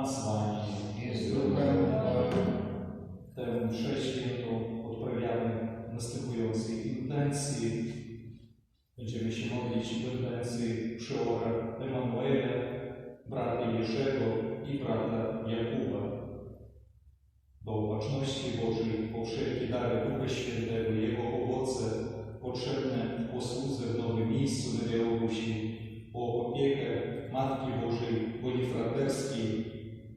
Pan z Wami. Jest duchem Twoim. Tę mszę świętą odprawiamy następującej intencji. Będziemy się modlić w intencji przeora Emanuela, brata Jerzego i brata Jakuba. Do opatrzności Bożej, po wszelkie dary Ducha Świętego, Jego owoce potrzebne posłudze w nowym miejscu na Białorusi, o opiekę Matki Bożej Bonifraterskiej,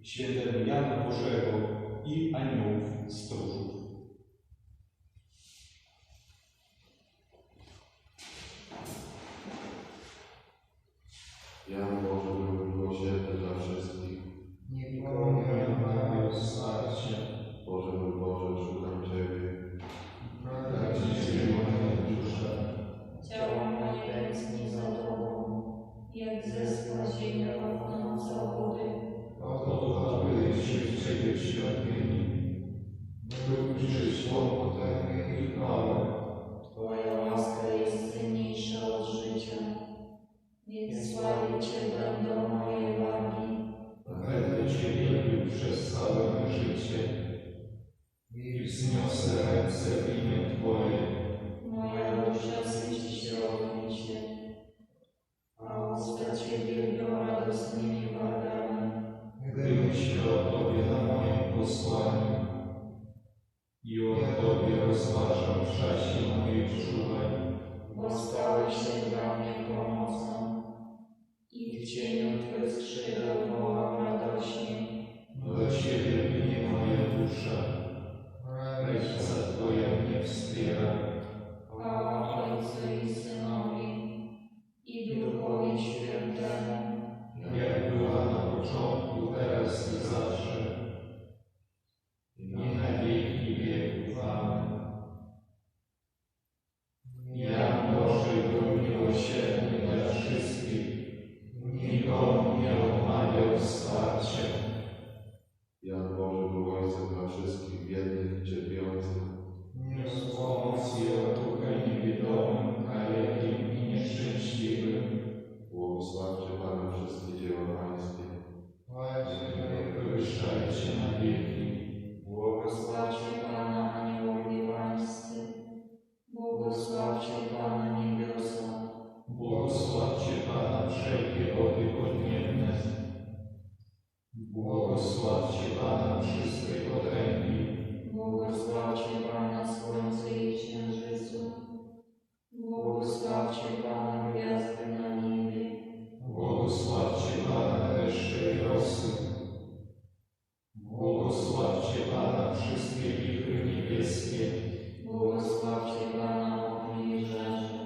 świętego Jana Bożego i aniołów stróżów. Jan Boże był miłosierny dla wszystkich. Nikogo nie ma wsparcia. Boże mój Boże, szukam Ciebie. Prawda Ciebie moja dusza. Ciało moje tęskni za Tobą, jak zeschła ziemia pachnąca wody. Oto byłeś się w Ciebie w świątyni. By ujrzeć łopotę i chwałę. Twoja łaska jest cenniejsza od życia, więc sławię Cię będą moje wargi. Będę Cię lubił przez całe me życie i wzniosę ręce w imię Twoje. Moja dusza syci się obficie, a usta Ciebie biorą radosnymi wargami. Gdy myślę o Tobie na moim posłaniu i o Tobie rozważam w czasie mojej czuwań, Bo stałeś się dla mnie pomocą i w cieniu Twych skrzydeł wołam radośnie. do Ciebie mnie moja dusza, ręka Twoja mnie wspiera. Chwała Ojcu i Synowi i Duchowi Świętemu, Jak była na początku, teraz i zawsze, i na wieki wieków. Amen. Jan Boży był miłosierny dla wszystkich, nikomu nie odmawiał wsparcia. Jan Boże był Ojcem dla wszystkich biednych i cierpiących. Niósł pomoc i otuchę niewidomym, kalekim i nieszczęśliwym. Błogosławcie Pana wszystkie dzieła Pańskie. Wywyższajcie na wieki. błogosławcie Pana aniołowie pańscy, błogosławcie Pana niebiosa, Błogosławcie Pana wszelkie wody podniebne. Błogosławcie Pana wszystkie potęgi. błogosławcie Pana słońce i księżycu, błogosławcie Pana gwiazdy na niebie, Błogosławcie Pana deszcze i rosy. Błogosławcie Pana wszystkie wichry niebieskie. błogosławcie Pana ognie i żarze,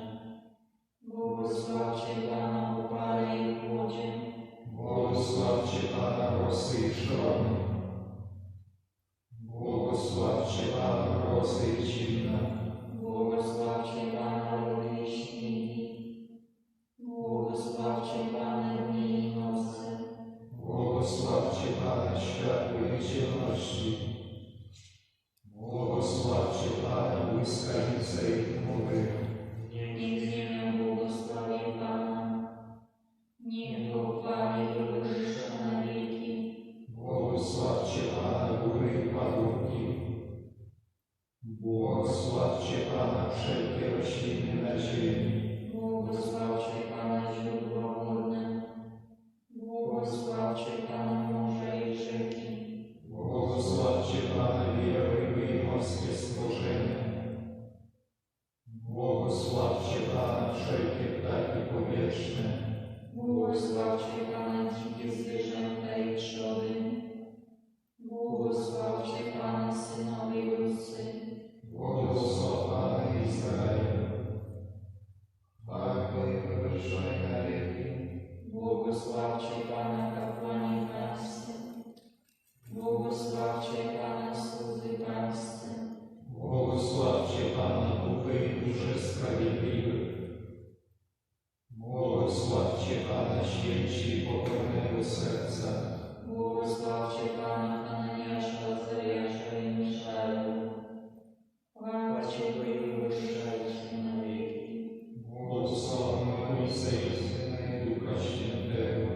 błogosławcie Pana upale i chłodzie, Błogosławcie Pana rosy i szrony. Błogosławcie Pana rosy i zimna. błogosławcie Pana lody i śniegi, błogosławcie Pana dni i nocy, Błogosławcie Pana światło i ciemności. Błogosławcie Pana błyskawice i chmury. niech ziemię błogosławi Pana, niech Go chwali wywyższa na wieki, Błogosławcie Pana góry i pagórki. Błogosławcie Pana wszelkie rośliny na ziemi. błogosławcie Pana źródła wodne, błogosławcie Pana morze i rzeki, Błogosławcie Pana wieloryby i morskie stworzenia. Błogosławcie Pana wszelkie ptaki powietrzne. błogosławcie Pana dzikie zwierzęta i trzody, błogosławcie Pana synowie ludzcy, Błogosław Pana Izrael. Chwała i wywyższaj na wieki. błogosławcie Pana kapłani pańscy, błogosławcie Pana słudzy pańscy, Błogosławcie Pana duchy i dusze sprawiedliwych. Błogosławcie Pana święci i pokornego serca. błogosławcie Pana Hananiasza, Azariasza i Miszaela, chwalcie Go i wywyższajcie na wieki. Błogosławiony Ojca i Syna i Ducha Świętego.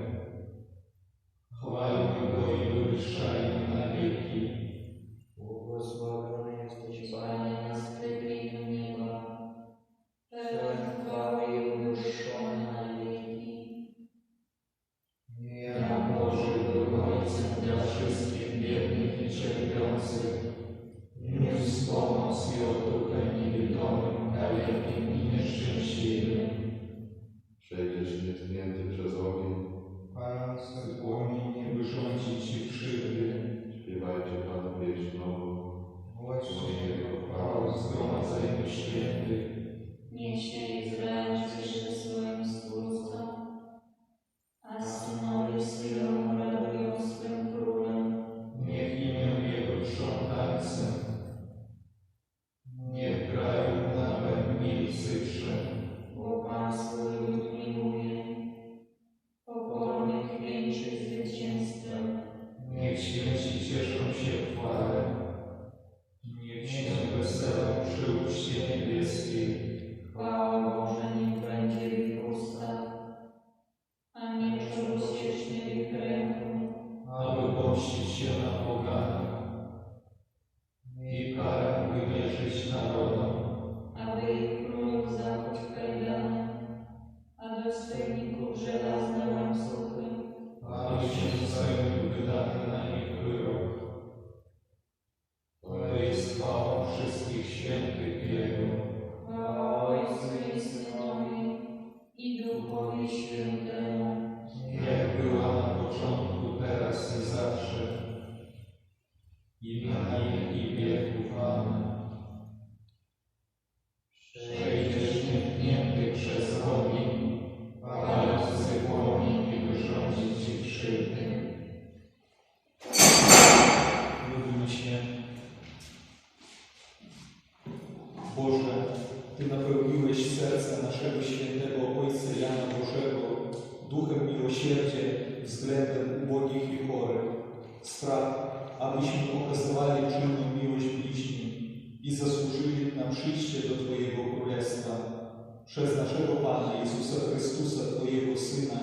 Chwalmy Go i Niech święci cieszą się w chwale. Niech się weselą przy uczcie niebieskiej. Chwała Boża niech będzie w ich ustach, a niech rozcieśnie w ich ręku. Aby pomścić się na poganach i karę wymierzyć narodom. Aby ich królów zakuć w kajdany, a dostojników żelazne łańcuchy. Aby się spełnił wydany na nich wyrok. To jest chwała wszystkich świętych Jego. Chwała Ojcu i Synowi i Duchowi Świętemu. Jak była na początku, teraz i zawsze, i na wieki wieków. Amen. Przejdziesz nietknięty przez ogień, palący płomień i wyrządzić ci krzywdy. Módlmy się. Boże, Ty napełniłeś serce naszego świętego Ojca Jana Bożego duchem miłosierdzia względem ubogich i chorych. Spraw, abyśmy okazywali czynną miłość bliźnim i zasłużyli na przyjście do Twojego Królestwa. Przez naszego Pana Jezusa Chrystusa, Twojego Syna,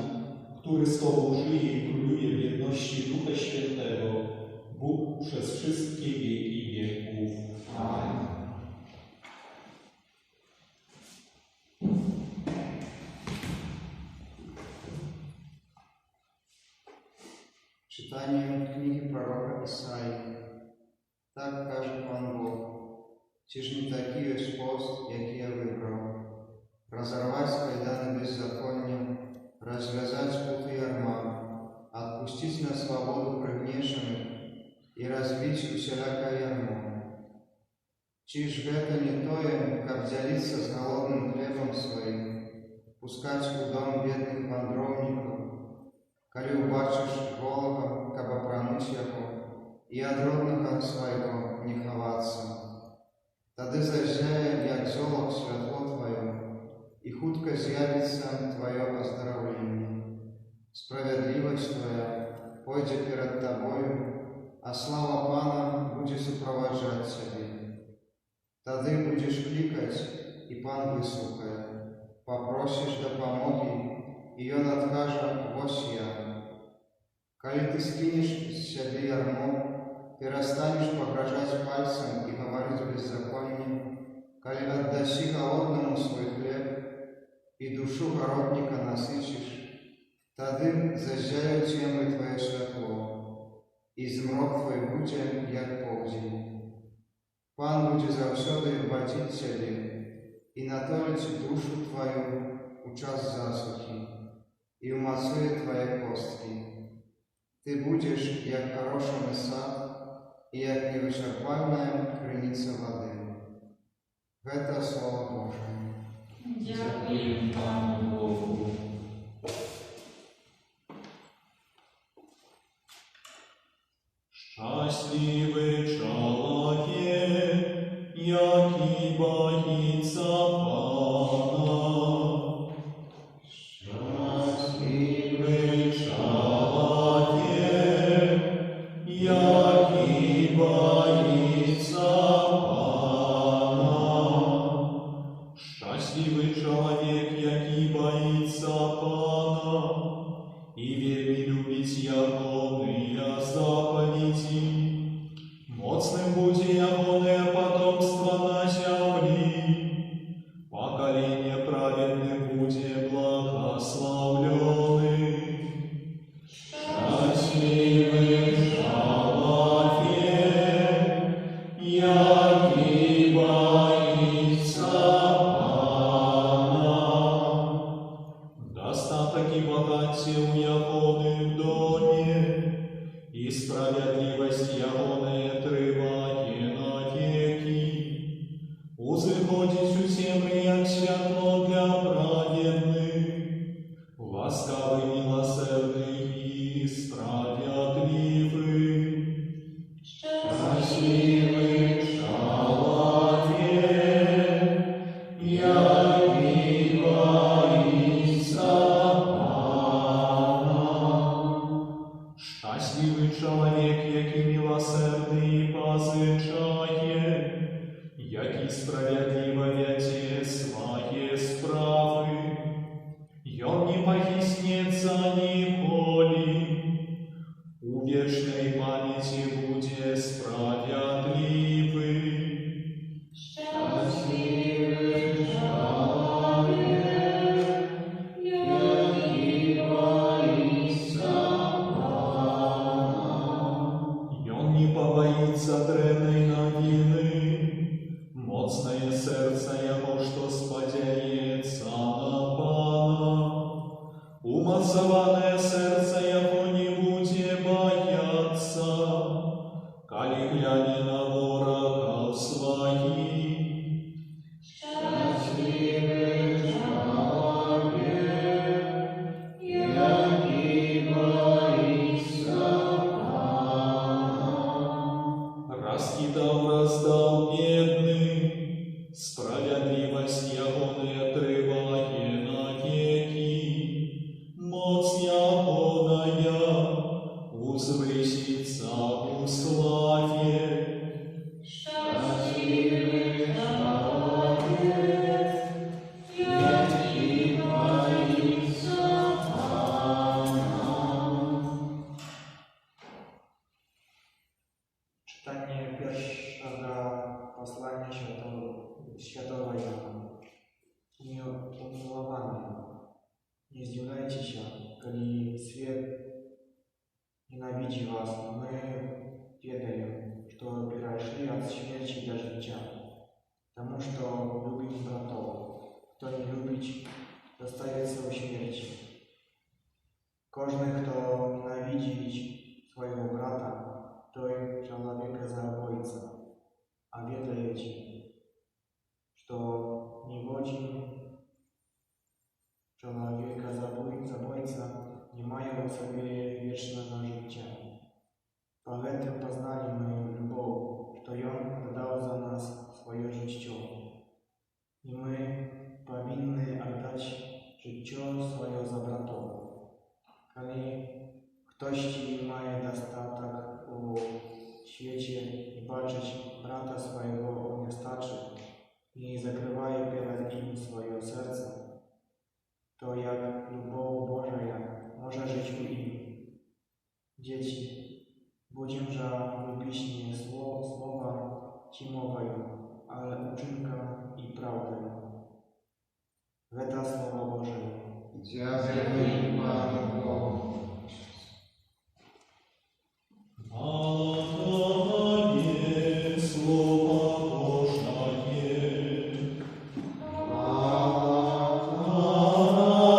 który z Tobą żyje i króluje w jedności Ducha Świętego, Bóg przez wszystkie wieki wieków. Amen. Читание книги пророка Исаии. Так каже пан Бог, ті ж не такий ось пост, який я вибрав, разорвать кайданы беззакония, развязать путы ярма, отпустить на свободу пригнешенных и разбить усялякое ярмо. Чи ж гэта не тое, как делиться с голодным хлебом своим, пускать у дом бедных вандровников, калі убачыш волага, каб апрануць яго, і ад роднага свайго не хавацца. Тады зазяе, як золак, святло тваё, і хутка з'явіцца тваё аздараўленне. Справядлівасць твая пойдзе перад табою, а слава Пана будзе суправаджаць цябе. Тады будзеш клікаць, і Пан выслухае, папросіш дапамогі, і ён адкажа: «Вось я». Калі ты скінеш з сябе ярмо, перастанеш пагражаць пальцам і гаварыць беззаконне, калі аддасі галоднаму свой хлеб і душу гаротніка насычыш, тады зазяе цемры твоё святло, і змрок твой будзе, як поўдзень. Пан будзе заўсёды бадзіць цябе і натоліць душу твою у час засухі, і умацуе твае косткі. Ты будзеш, як арошаны сад, і як невычарпальная крыніца вады. Гэта Слова Божае. Дзякуем Пану Богу. Szczęśliwy człowiek, jaki boится Pana. Szczęśliwy człowiek, jaki boится Pana. Szczęśliwy człowiek, jaki boится Pana i wielmi lubić Ягоные заповеди. Mocnym będzie Ягоное потомство на земли, поколение праведных будет благословлены. Счастливый человек, яки боится Пана. Достаток и богатие у Ягоны в доме, и справедливость Ягоная триває навеки. Узыходить у темры, як святло для праведных, ласкавый, милосердный и справедливый. Счастливый человек, яки боится Пана. Счастливый человек, jaki miłosierny i pozyczaje, jaki sprawiedliwo wiedzie swoje sprawy, i on nie pохиснется николи, у вечной памяти будет справедливый. Szczęśliwy człowiek, jaki boится Pana. И он не побоится древней новины, моцное сердце его, что сподяется на Пана. Умацованное сердце его не будет бояться, коли гляне на ворогов своих. Szczęśliwy człowiek, jaki boится Pana. Раскидал, раздал бедный, справедливость его не отрывая навеки. Моц Яхоная возвысится у славе. Szczęśliwy człowiek, jaki boится Pana. Czytanie pierwszego posłania światowego Jana. Umiłowani, nie zdziwiajcie się, kiedy świat nienawidzi was. My wiemy, że перешли от śmierci do życia, потому что любим братов. Kto nie lubić, dostajecie u śmierci. Każdy, kto nienawidzi swojego brata, той человека забоится. А ведаете, что ни в очень человека забоится, немає у собі вічного життя. Поэтому познали мы любовь, что Он отдал за нас свое життя. И мы повинны отдать життя свое за братов. Коли хтось має достаток у świecie i baczyć brata swojego u niestaczy i zakrywaje przed nim swoje serce, to jak любов Boża może żyć u nim. Dzieci, будем lubić nie słowa ci mowają, ale uczynka i prawdę. Weta słowa Bożego. Dziękuję Panu Bogu. Amen, Słowa Bożaje.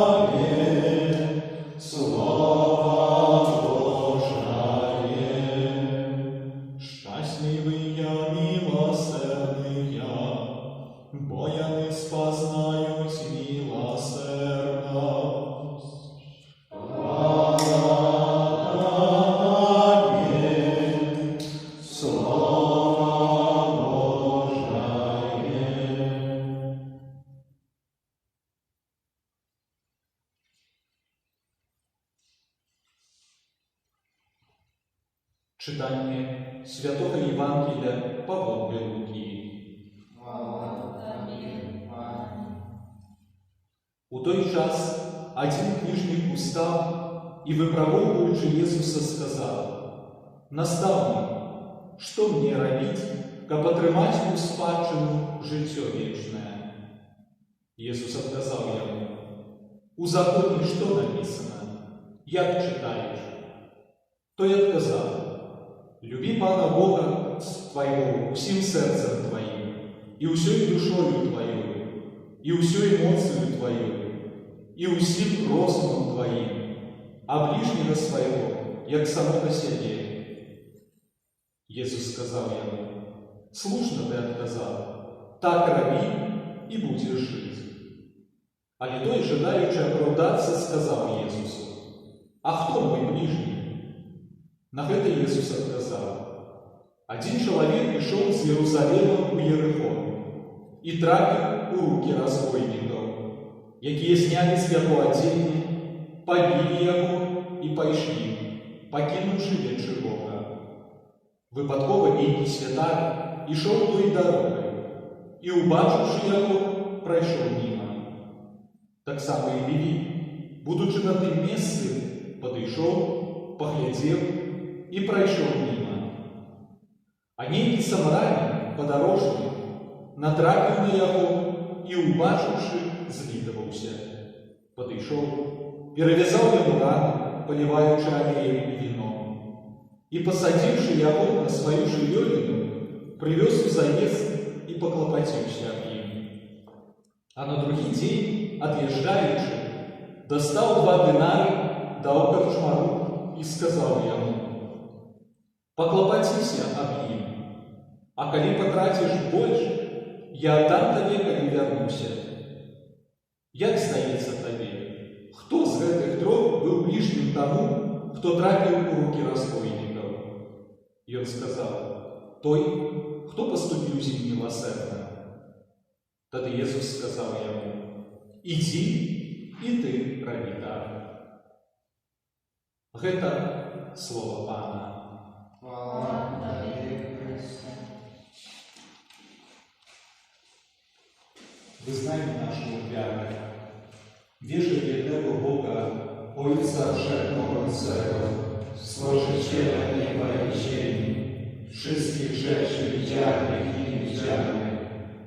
Amen, Słowa Bożaje. Szczęśliwy ja, miłosierny ja, bo ja nie spoznają miłosierność. Amen, Słowa Bożaje. Czytanie Świętego Ewangelia Pawła Łuki. У той час один книжник устал и выпробовываючи Иисуса сказал: «Наставник, что мне робить, как отрымать у спадщину житье вечное?» Иисус отказал ему: «У законе что написано? Як читаешь?» Той отказал: «Люби Пана Бога твоего усим сердцем твоим, и усей душою твоей, и усей эмоцию твою, и усим розумом твоим, а ближнего своего, як самого себе». Иисус сказал ему: «Слушно ты отказал, так роби, и будешь жить». А той, желаючи оправдаться, сказал Иисусу: «А кто мой ближний?» На это Иисус отказал: «Один человек пришел с Иерусалима у Иерихон, и трапил у руки разбойников, якие сняли с его одежды, побили его и пошли, покинувши ветши Бога. Випадково нейкий святар ішов тою дорогою, і, убачивши його, пройшов мимо. Так само і Левій, будучи на тим місці, подійшов, поглядів і пройшов мимо. А нейкий самарянин, подорожний, натрапив на його і, убачивши, звідувався. Подійшов, перев'язав йому рану, поливаючи олеєм і віном. И, посадивши его на свою живёлину, привез в заезд и поклопотился об ним. А на другий день, отъезжаючи, достал 2 динара, дал корчмару и сказал ему: «Поклопотися об ним, а коли потратишь больше, я отдам тебе, коли вернуся». Як здається тобі, хто з гэтых трох был ближним тому, кто трапил у руки разбойников? И он сказал: той, кто поступил з ним милосердно. Тогда Иисус сказал ему: иди, и ты роби так. Это слово Пана. Хвала Тобі, Христе. Wyznajmy naszą wiarę. Wierzę w jednego Boga, Ojca Wszechmogącego, Stworzyciela nieba i ziemi, wszystkich rzeczy widzialnych i niewidzialnych,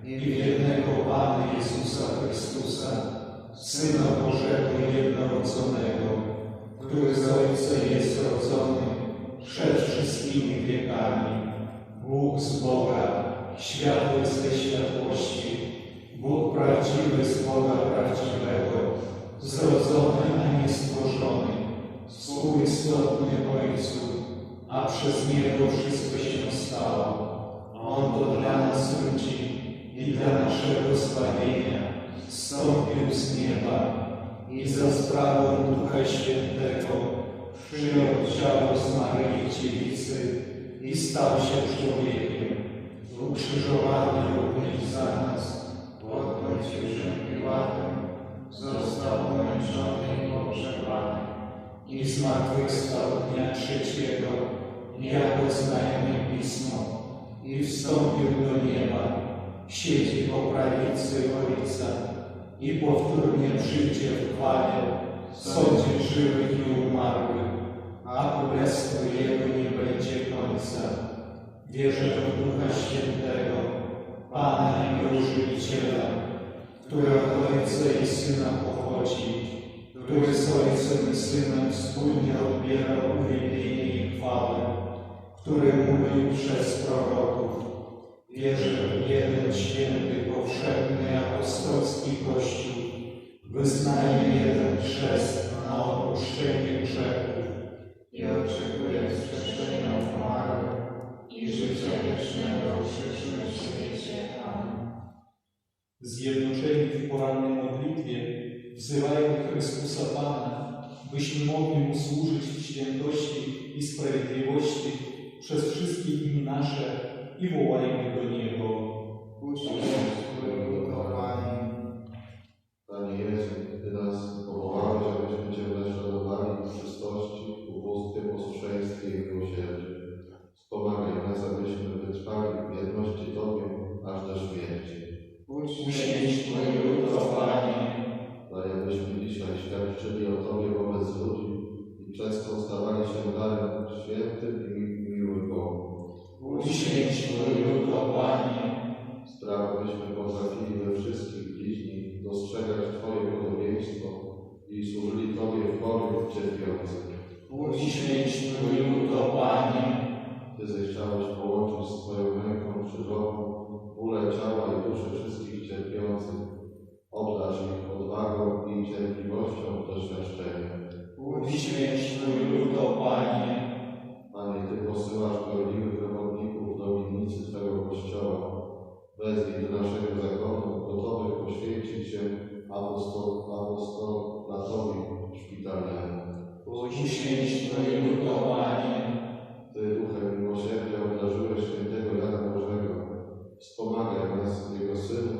i w jednego Pana Jezusa Chrystusa, Syna Bożego jednorodzonego, który z Ojca jest rodzony przed wszystkimi wiekami, Bóg z Boga, światły ze światłości, Bóg prawdziwy z Boga prawdziwego, zrodzony, a nie stworzony, współistotny Ojcu, a przez Niego wszystko się stało. On to dla nas ludzi i dla naszego zbawienia zstąpił z nieba i za sprawą Ducha Świętego przyjął ciało z Maryi Dziewicy i stał się człowiekiem, ukrzyżowany również za nas, Odpłacił się Piłatem, został umęczony i pogrzebany. i zmartwychwstał dnia trzeciego, jako znajome Pismo, i wstąpił do nieba, siedzi po prawicy Ojca i powtórnie przyjdzie w chwale, sądzić żywych i umarłych, a królestwu Jego nie będzie końca. Wierzę w Ducha Świętego, Pana i Żywiciela, który od Ojca i Syna pochodzi, który z Ojcem i Synem wspólnie odbierał uwielbienie i chwałę, który mówił przez proroków. Wierzę w jeden święty, powszechny apostolski Kościół, wyznaję jeden chrzest na odpuszczenie grzechów I oczekuję wskrzeszenia umarłych i życia wiecznego w przyszłym świecie. Amen. Zjednoczeni w porannej modlitwie wzywajmy Chrystusa Pana, byśmy mogli Mu służyć w świętości i sprawiedliwości przez wszystkie dni nasze i wołajmy do Niego. Uświęć swój lud, o Panie. Panie Jezu, Ty nas powołałeś, abyśmy Cię naśladowali w czystości, ubóstwie, posłuszeństwie i miłosierdziu. Wspomagaj nas, abyśmy wytrwali w wierności Tobie aż do śmierci. Uświęć mój lud, o Panie. Daj, abyśmy dzisiaj świadczyli o Tobie wobec ludzi i przez to stawali się darem świętym i miłym Bogu. Uświęć mój lud, o Panie. Spraw, byśmy potrafili we wszystkich bliźnich dostrzegać Twoje podobieństwo i służyli Tobie w chorych, cierpiących. Uświęć mój lud, o Panie. Ty zechciałeś połączyć z Twoją ręką krzyżową bóle ciała i duszy wszystkich cierpiących. Obdarz ich odwagą i cierpliwością doświadczenia. Uświęć mój lud, o Panie. Panie, Ty posyłasz gorliwych robotników do winnicy Twego Kościoła. Wezwij do naszego zakonu, gotowych poświęcić się apostolatowi szpitalnemu. Uświęć mój lud, o Panie. Ty, Duchem miłosierdzia, obdarzyłeś świętego Jana Bożego. Wspomagaj nas, Jego synów,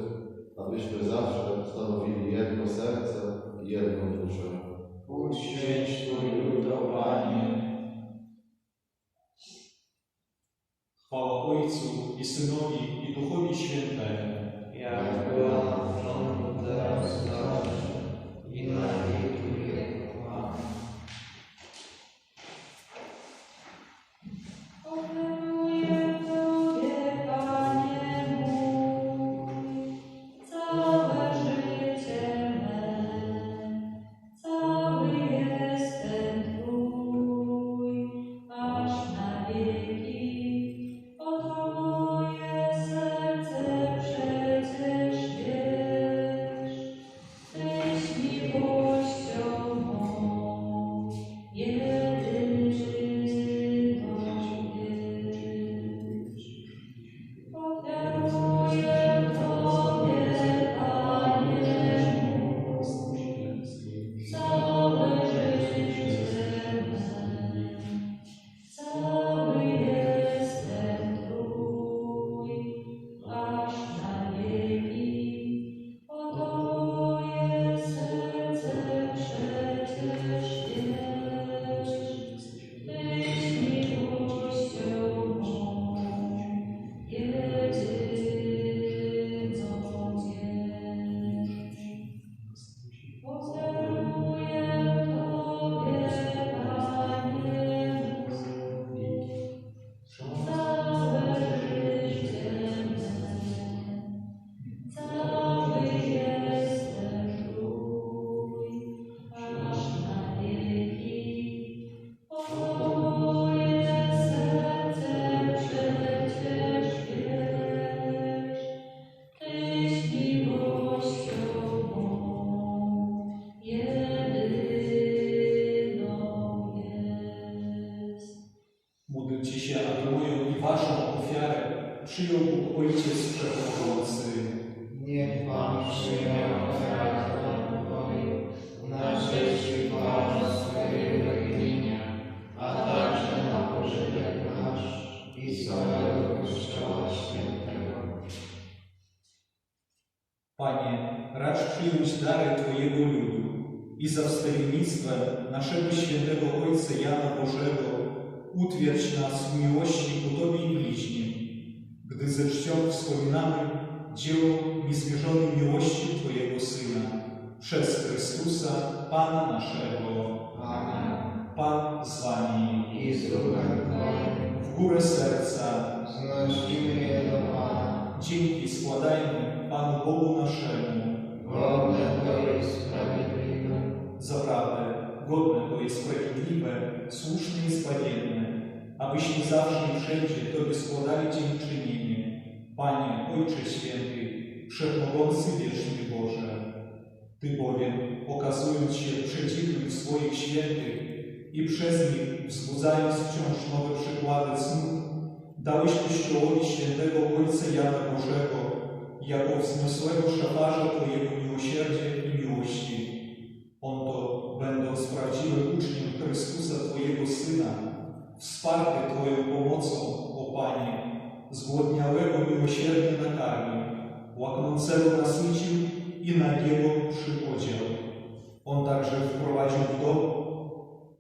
abyśmy zawsze stanowili jedno serce i jedną duszę. Uświęć mój lud, o Panie. Chwała Ojcu i Synowi i Duchowi Świętemu. Jak była na początku, teraz i zawsze, i na wieki wieków. Amen. Oferuję Tobie, Panie mój, całe życie me, cały jestem Twój, aż na wieki. Oto moje serce przecież wiesz, Tyś miłością mą jedyną jest. Ofiaruję Tobie, Panie mój, całe życie me, cały jestem Twój, aż na wieki. Oto moje serce przecież wiesz, Tyś miłością mą jedyną jest. Ofiaruję Tobie, Panie mój, całe życie me, cały jestem Twój, aż na wieki. Oto moje serce przecież wiesz, Tyś miłością mą jedyną jest. Módlcie się, aby moją i waszą ofiarę przyjął Bóg Ojciec Wszechmogący. Niech Pan przyjmie ofiarę Twoją na cześć i chwałę swojego imienia, a także na pożytek nasz i całego Kościoła Świętego. Panie, racz przyjąć dary Twojego ludu i za wstawiennictwem naszego świętego Ojca Jana Bożego utwierdź nas w miłości ku Tobie i bliźnim, gdy ze czcią wspominamy dzieło niezmierzonej miłości Twojego Syna, przez Chrystusa, Pana naszego. Amen. Pan z Wami. I z duchem Twoim W górę serca znosimy je do Pana. dzięki składajmy Panu Bogu naszemu. Godne to jest sprawiedliwe. Zaprawdę, godne to jest sprawiedliwe, słuszne i zbawienne, abyśmy zawsze i wszędzie Tobie składali dziękczynienie. Panie, Ojcze Święty, Wszechmogący wieczny Boże, Ty bowiem, okazując się przeciwnym swoich świętych i przez nich wzbudzając wciąż nowe przykłady cnót, dałeś Kościołowi świętego Ojca Jana Bożego jako wzniosłego szafarza Twojego miłosierdzia i miłości. On to, będąc prawdziwym uczniem Chrystusa Twojego Syna, wsparty Twoją pomocą, o Panie, zgłodniałego miłosiernie nakarmił, łaknącego nasycił i nagiego przypodział. On także wprowadził w dom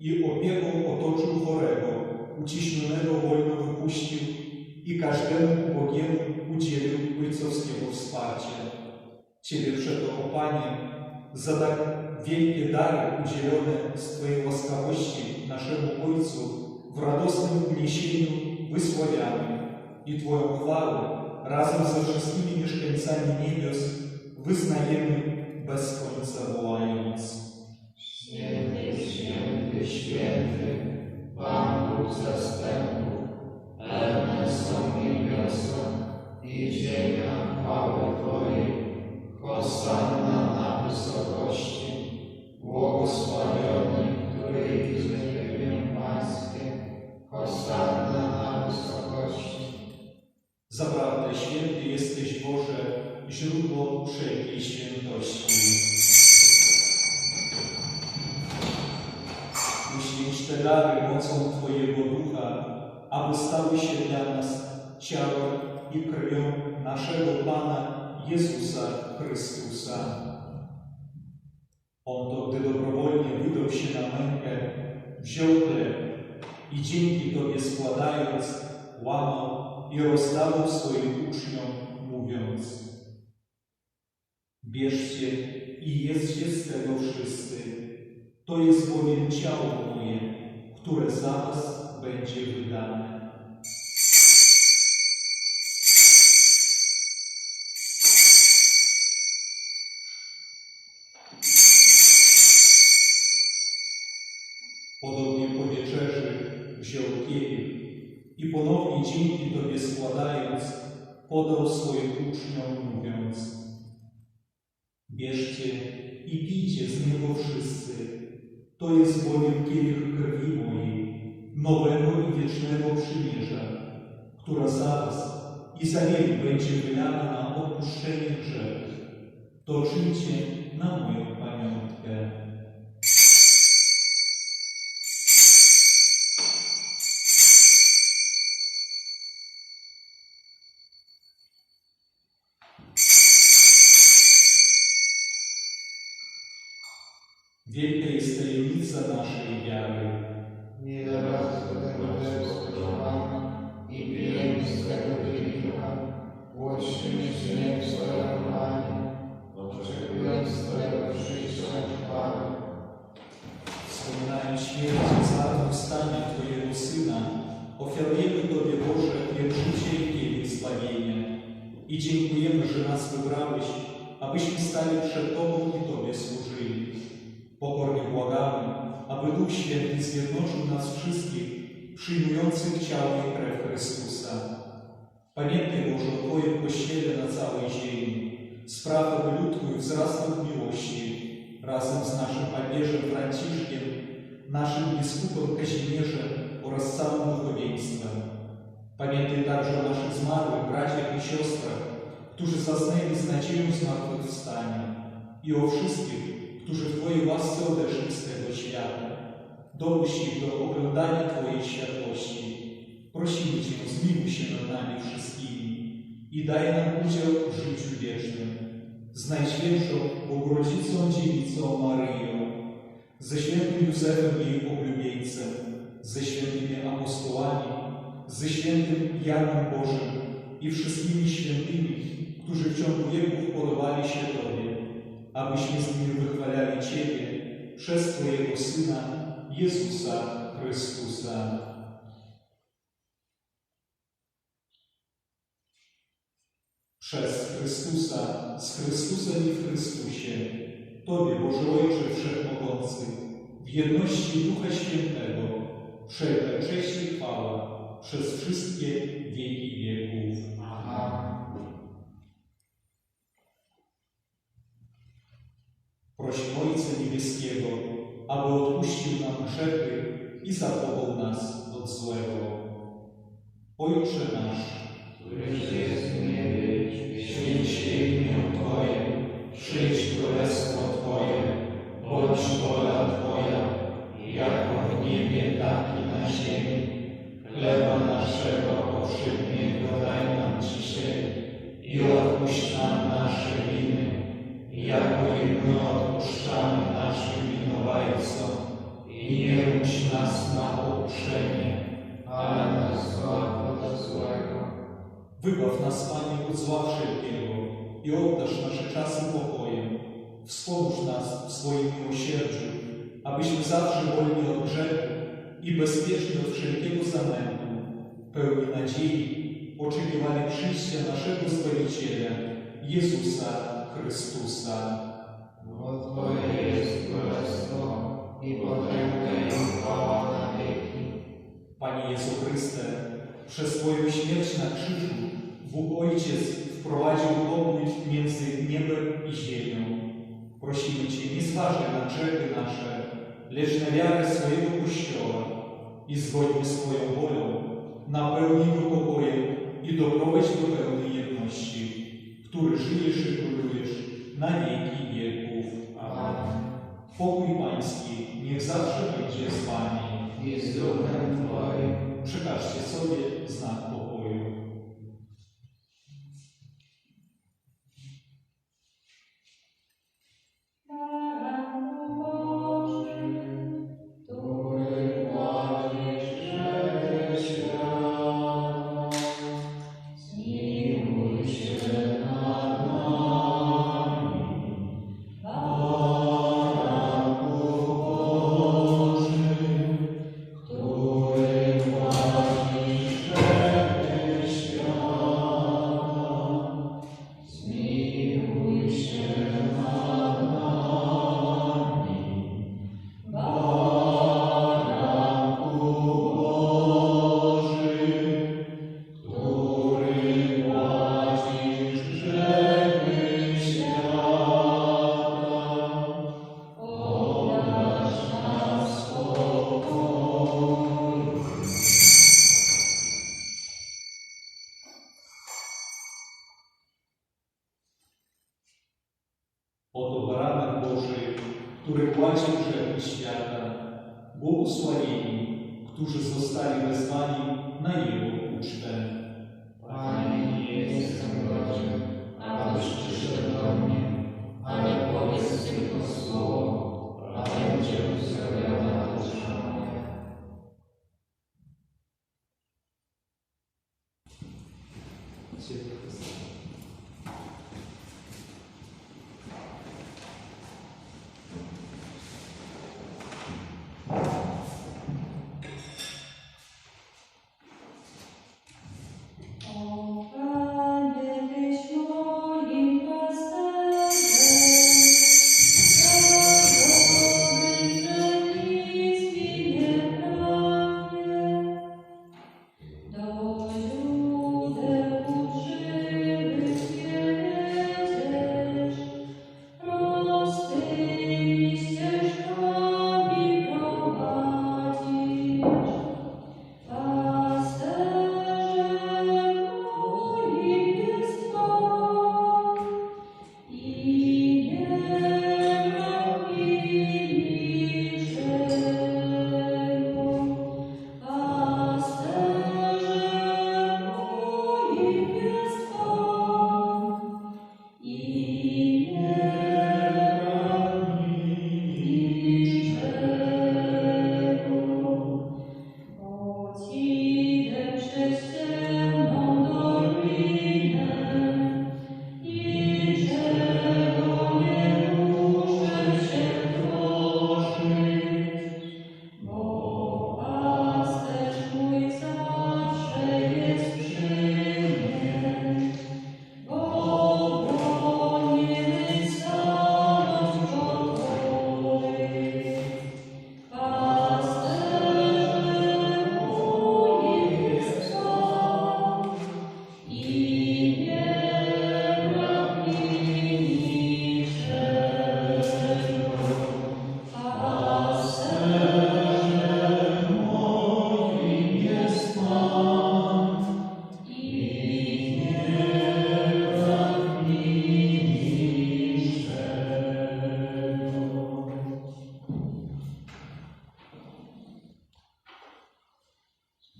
i opieką otoczył chorego, uciśnionego wolno wypuścił i każdemu ubogiemu udzielił ojcowskiego wsparcia. Ciebie przeto, o Panie, za tak wielkie dary udzielone z Twojej łaskawości naszemu Ojcu w radosnym uniesieniu wysławiamy i Twoją chwałę razem ze wszystkimi mieszkańcami niebios wyznajemy bez końca wołając. Święty, święty, święty, Pan Bóg zastępów, pełne są niebiosa i ziemia chwały Twojej. Hosanna na wysokości, błogosławiony, który idzie w imię Pańskie. Hosanna na wysokości. Zaprawdę święty jesteś, Boże, źródło wszelkiej świętości. Uświęć te dary mocą Twojego Ducha, aby stały się dla nas ciałem i krwią naszego Pana Jezusa Chrystusa. On to, gdy dobrowolnie wydał się na mękę, wziął chleb i dzięki Tobie składając, łamał i rozdawał swoim uczniom, mówiąc: bierzcie i jedzcie z tego wszyscy. To jest bowiem ciało moje, które za was będzie wydane. Podobnie po wieczerzy wziął kielich i ponownie dzięki Tobie składając, podał swoim uczniom, mówiąc: bierzcie i pijcie z niego wszyscy. To jest bowiem kielich krwi mojej, nowego i wiecznego przymierza, która za was i za wielu będzie wylana na odpuszczenie grzechów. To czyńcie na moją pamiątkę. Wielka jest tajemnica naszej wiary. Nie raz do tego spodziewamy i pijemy z tego kielicha, głośnymi śmierć Twojego, Panie, oczekując Twojego przyjścia, Panie. Wspominając śmierć i zmartwychwstanie Twojego Syna, ofiarujemy Tobie, Boże, chleb życia i kielich zbawienia. I dziękujemy, że nas wybrałeś, abyśmy stali przed Tobą i Tobie służyli. Pokornie błagamy, aby Duch Święty zjednoczył nas wszystkich, przyjmujących ciało i krew Chrystusa. Pamiętaj, Boże, o Twoim Kościele na całej ziemi. Spraw, aby lud Twój wzrastał w miłości, razem z naszym papieżem Franciszkiem, naszym biskupem Kazimierzem oraz całym duchowieństwem. Pamiętaj także o naszych zmarłych braciach i siostrach, którzy zasnęli z nadzieją zmartwychwstania, i o wszystkich, którzy w Twojej łasce odeszli z tego świata. Dopuść ich do oglądania Twojej światłości. Prosimy Cię, zmiłuj się nad nami wszystkimi i daj nam udział w życiu wiecznym. Z Najświętszą Bogorodzicą Dziewicą Maryją, ze świętym Józefem jej oblubieńcem, ze świętymi apostołami, ze świętym Janem Bożym i wszystkimi świętymi, którzy w ciągu wieków podobali się Tobie, abyśmy z nimi wychwalali Ciebie przez Twojego Syna, Jezusa Chrystusa. Przez Chrystusa, z Chrystusem i w Chrystusie, Tobie, Boże Ojcze Wszechmogący, w jedności Ducha Świętego, wszelka cześć i chwała przez wszystkie wieki wieków. Amen. Prosimy Ojca Niebieskiego, aby odpuścił nam grzechy i zachował nas od złego. Ojcze nasz, Któryś jest w niebie, święć się imię Twoje, przyjdź królestwo Twoje, bądź wola Twoja, jako w niebie, tak i na ziemi. Chleba naszego powszedniego daj nam dzisiaj i odpuść nam nasze winy, jako i my odpuszczamy naszym winowajcom. I nie bądź nas na pokuszenie, ale nas zbaw od złego. Wybaw nas, Panie, od zła wszelkiego i oddasz nasze czasy pokojem. Wspomóż nas w swoim miłosierdziu, abyśmy zawsze wolni od grzechu i bezpieczni od wszelkiego zamętu, pełni nadziei, oczekiwali przyjścia naszego Zbawiciela, Jezusa Chrystusa. Bo Twoje jest królestwo i potęga i chwała na wieki. Panie Jezu Chryste, przez Twoją śmierć na krzyżu Bóg Ojciec wprowadził pokój między niebem i ziemią. Prosimy Cię, nie zważaj na grzechy nasze, lecz na wiarę swojego Kościoła i zgodnie z Twoją wolą napełnij go pokojem i doprowadź do pełnej jedności, który żyjesz i królujesz na wieki wieków. Amen. Pokój Pański niech zawsze będzie z Wami. I z duchem Twoim. Przekażcie sobie znak pokoju. Który kładziesz grzechy świata. Oto baranek Boży, który płaci grzechy świata. Błogosławieni, którzy zostali wezwani na Jego ucztę. Panie, nie jestem godzien, abyś przyszedł do mnie, ale powiedz tylko słowo, a będzie uzdrowiona dusza moja. O Panie, Tyś moim pasterzem, tak dobry, że nic mi nie braknie. Do źródeł uczciwych wiedziesz, prostymi ścieżkami prowadzisz.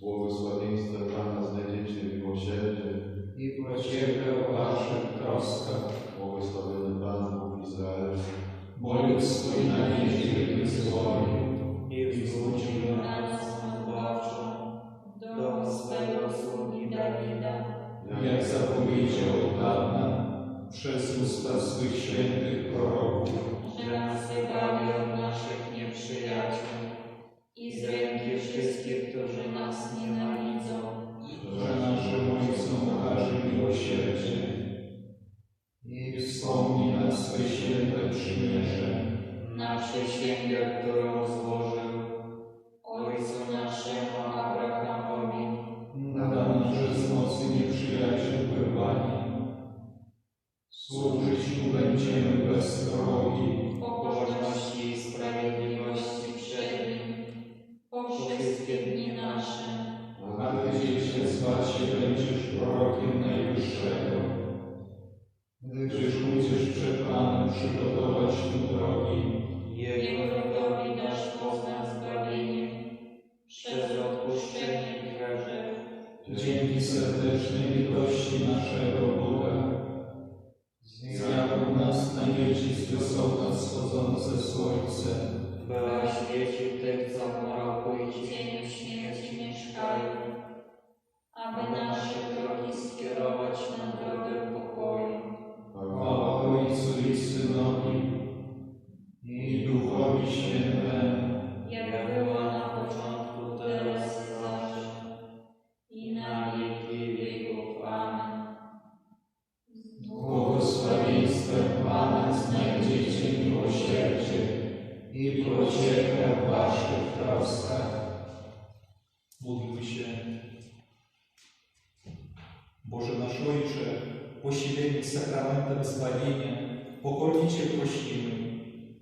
Błogosławieństwem Pana znajdziecie miłosierdzie. I pociechę w waszych troskach. Błogosławiony Pan Bóg Izraela. Bo ludzko i na niedzie wyzwolił. I wzbudził nas zbawczą do swego sługi Dawida. Jak zapowiedział od dawna przez usta swych świętych proroków. Że nas wybawi od naszych nieprzyjaciół i z ręki wszystkich, którzy nas nienawidzą. Że naszym ojcom okaże miłosierdzie i wspomni na swe święte przymierze. Na przysięgę, którą złożył ojcu naszemu Abrahamowi. Nadano, że z mocy nieprzyjaciół wyrwani. Służyć mu będziemy bez trwogi. W pobożności i sprawiedliwości przed nim po wszystkie dni nasze. A Ty, Dziecię, zwać się będziesz prorokiem Najwyższego, gdyż pójdziesz przed Panem przygotować mu drogi. Jego rodowi dasz poznać zbawienie przez odpuszczenie grzechów. Dzięki serdecznej litości naszego Boga zjadł nas na nieci z wysoka wschodzące słońce. By oświecił tych, co w mroku i cieniu śmierci mieszkają, aby nasze drogi skierować na drogę pokoju. Chwała Ojcu i Synowi i Duchowi Świętemu. Jak była na początku, teraz i zawsze, i na wieki wieków. Amen. Błogosławieństwem Pana znajdziecie miłosierdzie i pociechę w waszych troskach. Módlmy się. Boże nasz Ojcze, posileni sakramentem zbawienia, pokornie Cię prosimy,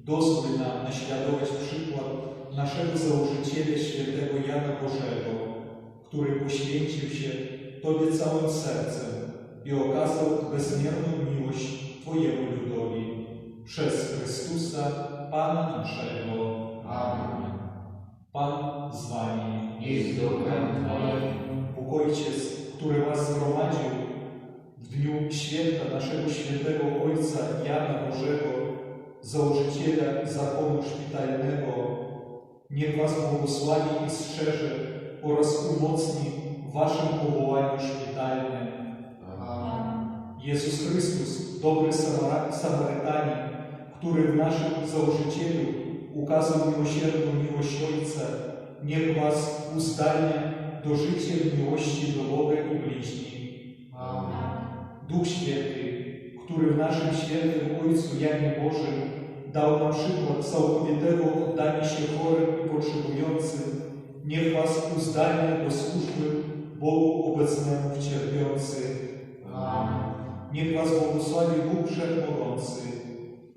dozwól nam naśladować przykład naszego założyciela świętego Jana Bożego, który poświęcił się Tobie całym sercem i okazał bezmierną miłość Twojemu ludowi. przez Chrystusa Pana naszego. Amen. Pan z wami. I z duchem Twoim. Bóg Ojciec, który was zgromadził w dniu święta naszego świętego Ojca Jana Bożego, założyciela zakonu szpitalnego, niech was błogosławi i strzeże oraz umocni w waszym powołaniu szpitalnym. Amen. Jezus Chrystus, dobry Samarytanin, który w naszym założycielu ukazał miłosierną miłość Ojca, niech was uzdalnia do życia w miłości do Boga i bliźnich. Amen. Duch Święty, który w naszym świętym Ojcu Janie Bożym dał nam przykład całkowitego oddania się chorym i potrzebującym, niech was uzdalnia do służby Bogu obecnemu w cierpiących. Amen. Niech was błogosławi Bóg Wszechmogący,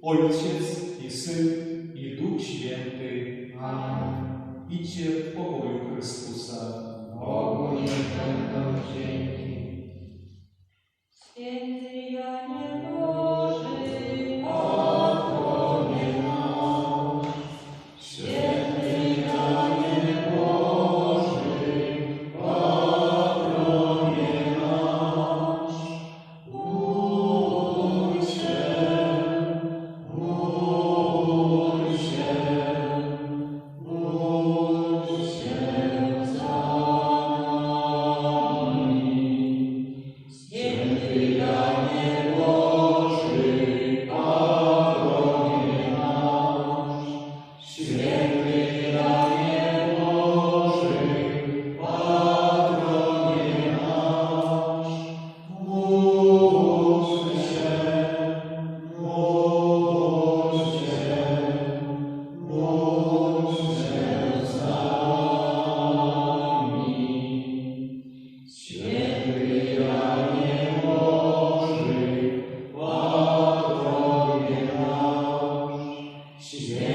Ojciec i Syn i Duch Święty. Amen. Idźcie w pokoju Chrystusa. Bogu niech będą dzięki. Święty Janie Boży, Patronie nasz, święty Janie Boży, patronie nasz, módl się za nami. Święty Janie Boży, patronie nasz, święty Janie Boży, patronie nasz, módl się za nami. Święty Janie Boży, patronie nasz, święty